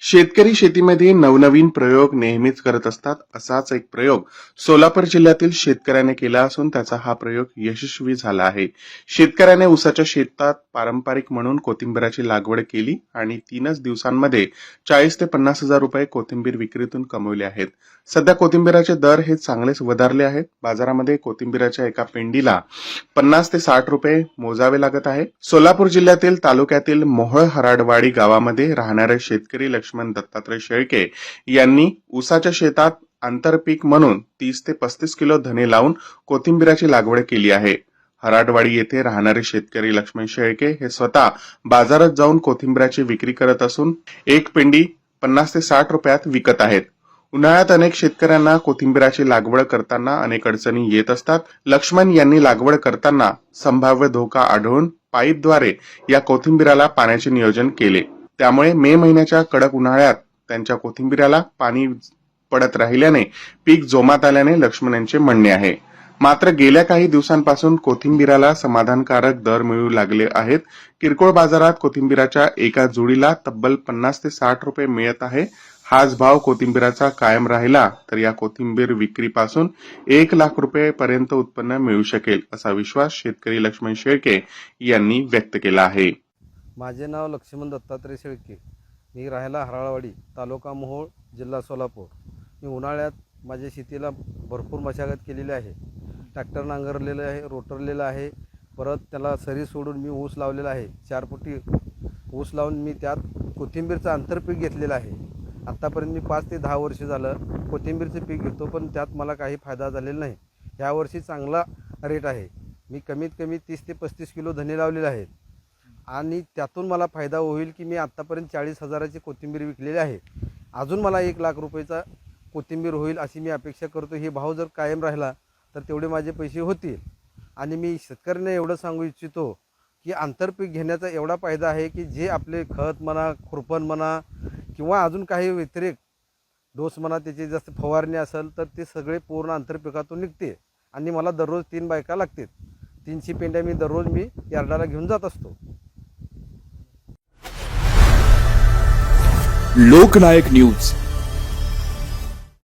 शेतकरी शेतीमध्ये नवनवीन प्रयोग नेहमीच करत असतात. असाच एक प्रयोग सोलापूर जिल्ह्यातील शेतकऱ्याने केला असून त्याचा हा प्रयोग यशस्वी झाला आहे. शेतकऱ्याने ऊसाच्या शेतात पारंपरिक म्हणून कोथिंबिराची लागवड केली आणि 3च दिवसांमध्ये 40 ते 50 हजार रुपये कोथिंबीर विक्रीतून कमवले आहेत. सध्या कोथिंबिराचे दर हे चांगलेच वधारले आहेत. बाजारामध्ये कोथिंबिराच्या एका पेंडीला 50 ते 60 रुपये मोजावे लागत आहे. सोलापूर जिल्ह्यातील तालुक्यातील मोहोळ हराडवाडी गावामध्ये राहणारे शेतकरी लक्ष्मण दत्तात्रय शेळके यांनी ऊसाच्या शेतात आंतरपीक म्हणून 30 ते 35 किलो धने लावून कोथिंबिराची लागवड केली आहे. हराडवाडी येथे राहणारे शेतकरी लक्ष्मण शेळके हे स्वतः बाजारात जाऊन कोथिंबिराची विक्री करत असून एक पेंडी 50 ते 60 रुपयात विकत आहेत. उन्हाळ्यात अनेक शेतकऱ्यांना कोथिंबिराची लागवड करताना अनेक अडचणी येत असतात. लक्ष्मण यांनी लागवड करताना संभाव्य धोका आढळून पाईपद्वारे या कोथिंबिराला पाण्याचे नियोजन केले. त्यामुळे मे महिन्याच्या कडक उन्हाळ्यात त्यांच्या कोथिंबिराला पाणी पडत राहिल्याने पीक जोमात आल्याने लक्ष्मण यांचे म्हणणे आहे. मात्र गेल्या काही दिवसांपासून कोथिंबिराला समाधानकारक दर मिळू लागले आहेत. किरकोळ बाजारात कोथिंबिराच्या एका जुडीला तब्बल 50 ते 60 रुपये मिळत आहे. हाच भाव कोथिंबिराचा कायम राहिला तर या कोथिंबीर विक्रीपासून 1 लाख रुपये पर्यंत उत्पन्न मिळू शकेल असा विश्वास शेतकरी लक्ष्मण शेळके यांनी व्यक्त केला आहे. माझे नाव लक्ष्मण दत्तात्रय शेळके. मी राहायला हराळवाडी, तालुका मोहोळ, जिल्हा सोलापूर. मी उन्हाळ्यात माझ्या शेतीला भरपूर मशागत केलेली आहे. ट्रॅक्टर नांगरलेलं आहे, रोटरलेलं आहे. परत त्याला सरी सोडून मी ऊस लावलेला आहे. 4 फुटी ऊस लावून मी त्यात कोथिंबीरचं आंतरपीक घेतलेलं आहे. आत्तापर्यंत मी 5 ते 10 वर्ष झालं कोथिंबीरचं पीक घेतो, पण त्यात मला काही फायदा झालेला नाही. यावर्षी चांगला रेट आहे. मी कमीत कमी 30 ते 35 किलो धने लावलेले आहेत आणि त्यातून मला फायदा होईल की मी आत्तापर्यंत 40 हजाराची कोथिंबीर विकलेली आहे. अजून मला 1 लाख रुपयेचा कोथिंबीर होईल अशी मी अपेक्षा करतो. हे भाव जर कायम राहिला तर तेवढे माझे पैसे होतील. आणि मी शेतकऱ्यांना एवढं सांगू इच्छितो की आंतरपीक घेण्याचा एवढा फायदा आहे की जे आपले खत म्हणा, खुरपण म्हणा किंवा अजून काही व्यतिरिक्त डोस म्हणा, त्याची जास्त फवारणी असेल तर ते सगळे पूर्ण आंतरपिकातून निघते. आणि मला दररोज 3 बायका लागतात. 300 पेंड्या मी दररोज यार्डाला घेऊन जात असतो. लोकनायक न्यूज